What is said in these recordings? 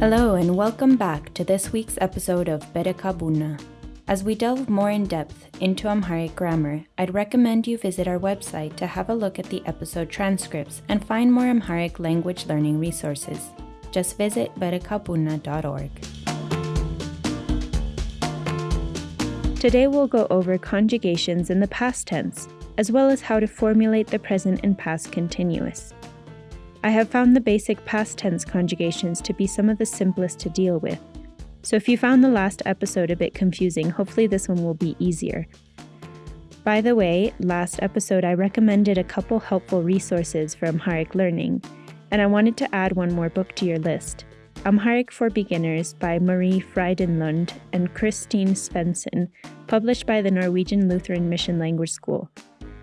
Hello and welcome back to this week's episode of Bereka Buna. As we delve more in depth into Amharic grammar, I'd recommend you visit our website to have a look at the episode transcripts and find more Amharic language learning resources. Just visit berekabuna.org. Today we'll go over conjugations in the past tense, as well as how to formulate the present and past continuous. I have found the basic past tense conjugations to be some of the simplest to deal with. So if you found the last episode a bit confusing, hopefully this one will be easier. By the way, last episode I recommended a couple helpful resources for Amharic learning, and I wanted to add one more book to your list. Amharic for Beginners by Marie Frydenlund and Christine Svensson, published by the Norwegian Lutheran Mission Language School.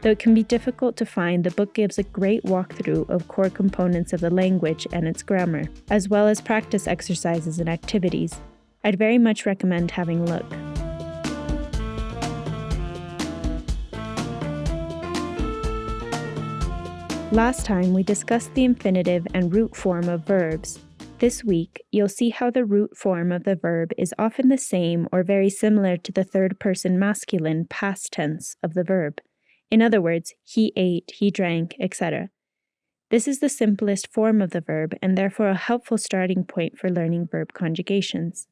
Though it can be difficult to find, the book gives a great walkthrough of core components of the language and its grammar, as well as practice exercises and activities. I'd very much recommend having a look. Last time we discussed the infinitive and root form of verbs. This week, you'll see how the root form of the verb is often the same or very similar to the third-person masculine past tense of the verb. In other words, he ate, he drank, etc. This is the simplest form of the verb and therefore a helpful starting point for learning verb conjugations.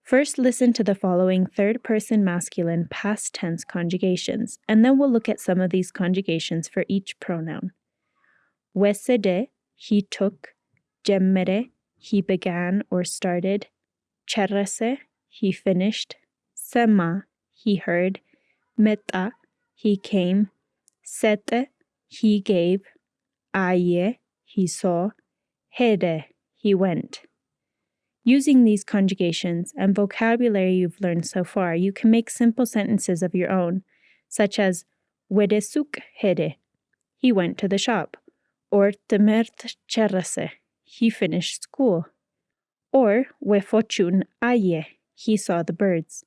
First, listen to the following third-person masculine past tense conjugations, and then we'll look at some of these conjugations for each pronoun. Wesede, he took. Gemmere, he began or started. Cherese, he finished. Sema, he heard. Meta, he came. Sete, he gave. Aye, he saw. Hede, he went. Using these conjugations and vocabulary you've learned so far, you can make simple sentences of your own, such as Wedesuk hede, he went to the shop, or Temert cherese, he finished school, or Wefochun aye, he saw the birds.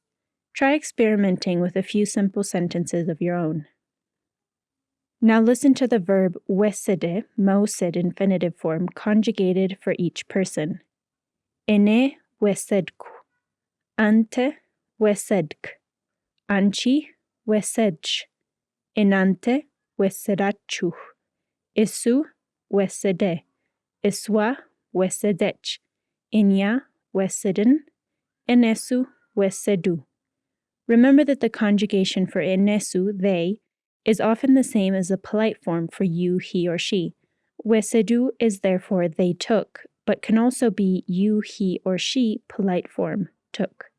Try experimenting with a few simple sentences of your own. Now listen to the verb wesede, mousid infinitive form, conjugated for each person. Ene wesedku, ante wesedk, anchi wesedch, enante wesedachuh, isu wesede, iswa wesedech, inya wesedin, enesu wesedu. Remember that the conjugation for enesu, they, is often the same as the polite form for you, he, or she. Wesedu is therefore they took, but can also be you, he, or she polite form, took.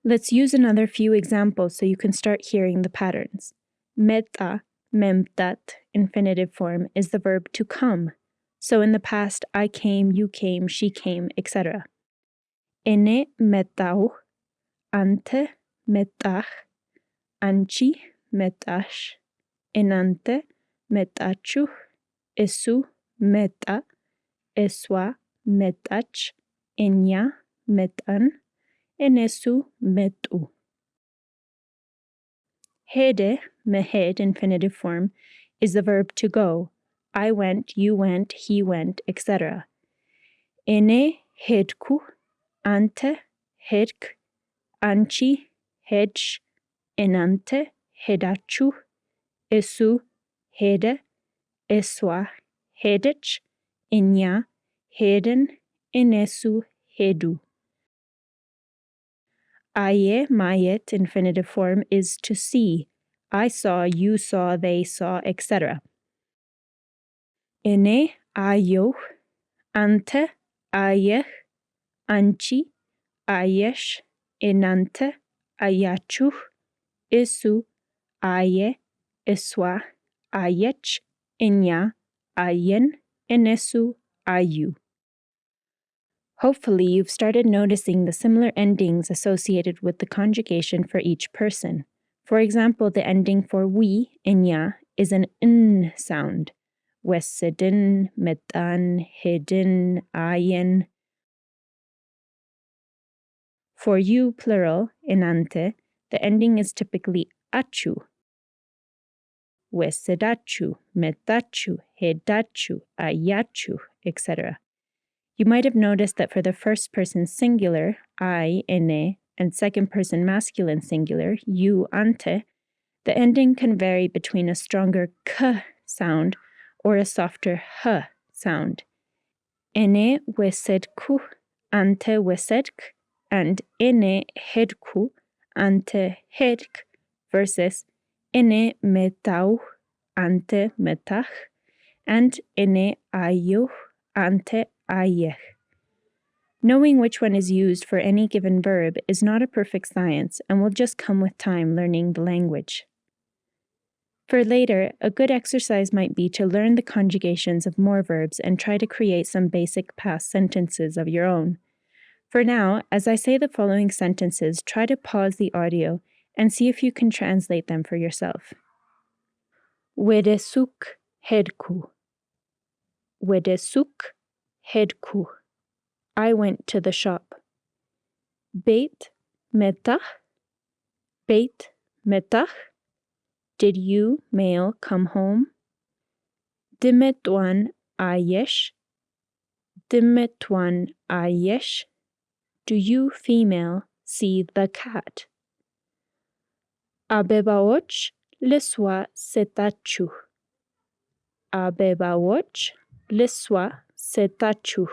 Let's use another few examples so you can start hearing the patterns. Meta, memtat, infinitive form, is the verb to come. So in the past, I came, you came, she came, etc. Ene metau, ante metach, anchi metash, enante metachuh, isu meta, iswa metach, enya metan, enesu metu. Hede, mehed, infinitive form, is the verb to go. I went, you went, he went, etc. Ene hedku, ante hedk, anchi hedch, enante hedachu, isu hede, iswa hedech, enya heden, enesu hedu. Aye, mayet, infinitive form, is to see. I saw, you saw, they saw, etc. Ene ayoh, ante ayeh, anchi ayesh, enante ayachuh, isu aye, iswa ayech, enya ayen, enesu ayu. Hopefully, you've started noticing the similar endings associated with the conjugation for each person. For example, the ending for we, enya, is an n sound. Wesedin, metan, hedin, ayen. For you, plural, enante, the ending is typically achu. Wesedachu, metachu, hedachu, ayachu, etc. You might have noticed that for the first person singular, I, ene, and second person masculine singular, you, ante, the ending can vary between a stronger k sound or a softer h sound. Ene wesedku, ante wesedk, and ene hedku, ante hedk, versus ene metau, ante metach, and ene ayuh, ante ayeh. Knowing which one is used for any given verb is not a perfect science and will just come with time learning the language. For later, a good exercise might be to learn the conjugations of more verbs and try to create some basic past sentences of your own. For now, as I say the following sentences, try to pause the audio and see if you can translate them for yourself. Wedesuk hedku. Wedesuk hedku. I went to the shop. Beit metach. Beit metach. Did you, male, come home? Dimetwan ayesh. Dimetwan ayesh. Do you, female, see the cat? Abebaoch liswa setachu. Abebaoch liswa setachu.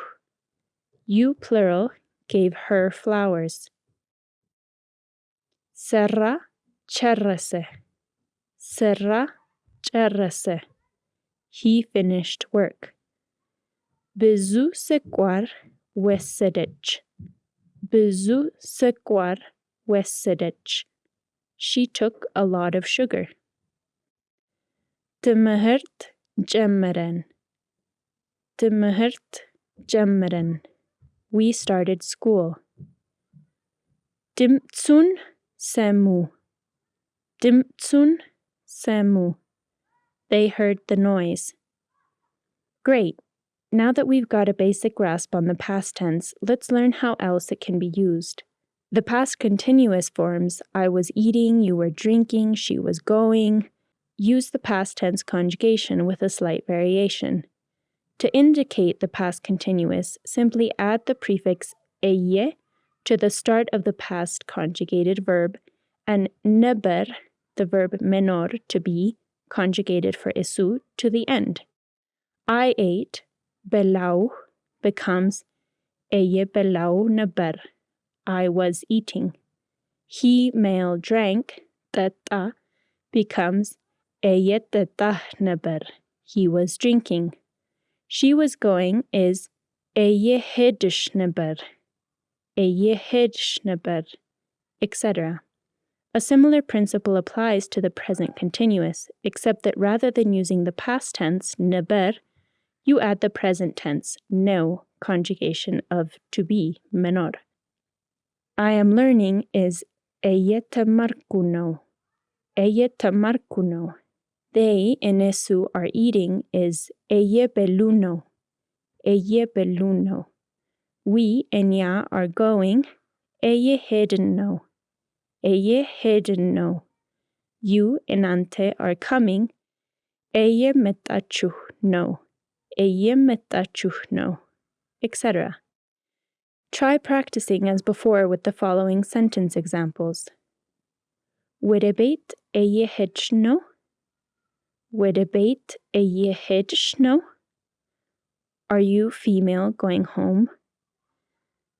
You, plural, gave her flowers. Serra cherrese. Serra cherrese. He finished work. Bizu sequar wesedech. Bizu sequar wesedech. She took a lot of sugar. Timehert jemmeren. Timehert jemmeren. We started school. Dimtsun semu. Dimtsun semu. They heard the noise. Great. Now that we've got a basic grasp on the past tense, let's learn how else it can be used. The past continuous forms, I was eating, you were drinking, she was going, use the past tense conjugation with a slight variation. To indicate the past continuous, simply add the prefix eye to the start of the past conjugated verb and neber, the verb menor, to be, conjugated for isu, to the end. I ate, belau, becomes eye belau neber, I was eating. He, male, drank, teta, becomes eye teta neber, he was drinking. She was going is eye hedish neber, eye hedish neber, etc. A similar principle applies to the present continuous, except that rather than using the past tense, neber, you add the present tense, no, conjugation of to be, menor. I am learning is eye tamarkuno, eye tamarkuno. They, enesu, are eating is eye beluno, eye beluno. We, enya, are going, eye hedeno, eye hedeno. You, enante, are coming, eye metachuhno, eye metachuhno, etc. Try practicing as before with the following sentence examples. Wedebeit eye hedshno, wedebeit eye hedshno. Are you, female, going home?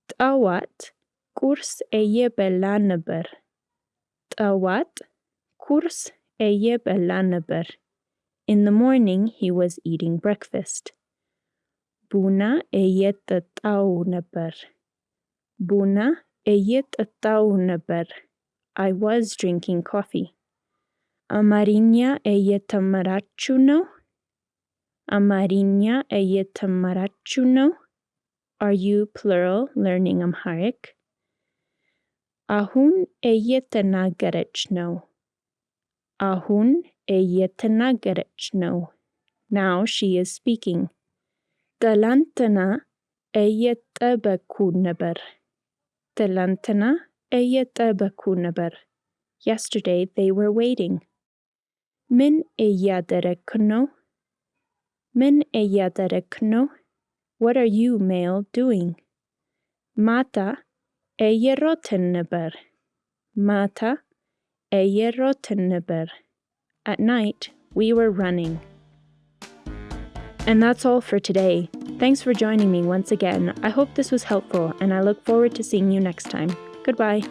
T'awat kurs eye belaneber. T'awat kurs eye belaneber. In the morning he was eating breakfast. Buna eye t'tauneber. Buna eye t'tauneber. I was drinking coffee. Amarinya eye tamarachuno. Amarinya eye tamarachuno. Are you, plural, learning Amharic? Ahun eye tenagarechno. Ahun eye tenagarechno. Now she is speaking. Talantana eye tabakuneber. Talantana eye tabakuneber. Yesterday they were waiting. Min eyaderekno. Min eyaderekno. What are you, male, doing? Mata är rottenneber. Mata är rottenneber. At night, we were running. And that's all for today. Thanks for joining me once again. I hope this was helpful, and I look forward to seeing you next time. Goodbye.